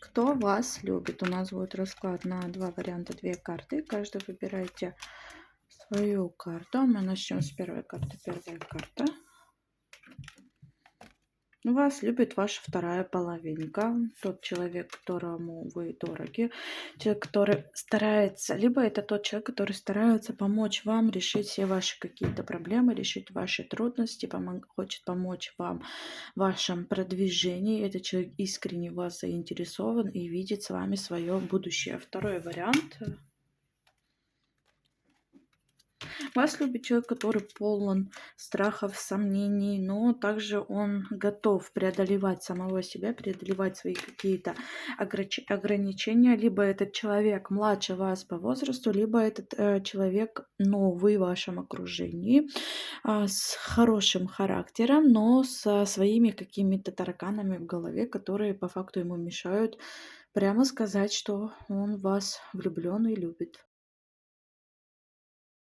Кто вас любит? У нас будет расклад на два варианта, две карты. Каждый выбирайте свою карту. Мы начнем с первой карты. Первая карта. Вас любит ваша вторая половинка, тот человек, которому вы дороги, человек, который старается, либо это тот человек, который старается помочь вам решить все ваши какие-то проблемы, решить ваши трудности, хочет помочь вам в вашем продвижении. Этот человек искренне в вас заинтересован и видит с вами свое будущее. Второй вариант. Вас любит человек, который полон страхов, сомнений, но также он готов преодолевать самого себя, преодолевать свои какие-то ограничения. Либо этот человек младше вас по возрасту, либо этот человек новый в вашем окружении, с хорошим характером, но со своими какими-то тараканами в голове, которые по факту ему мешают прямо сказать, что он в вас влюблен и любит.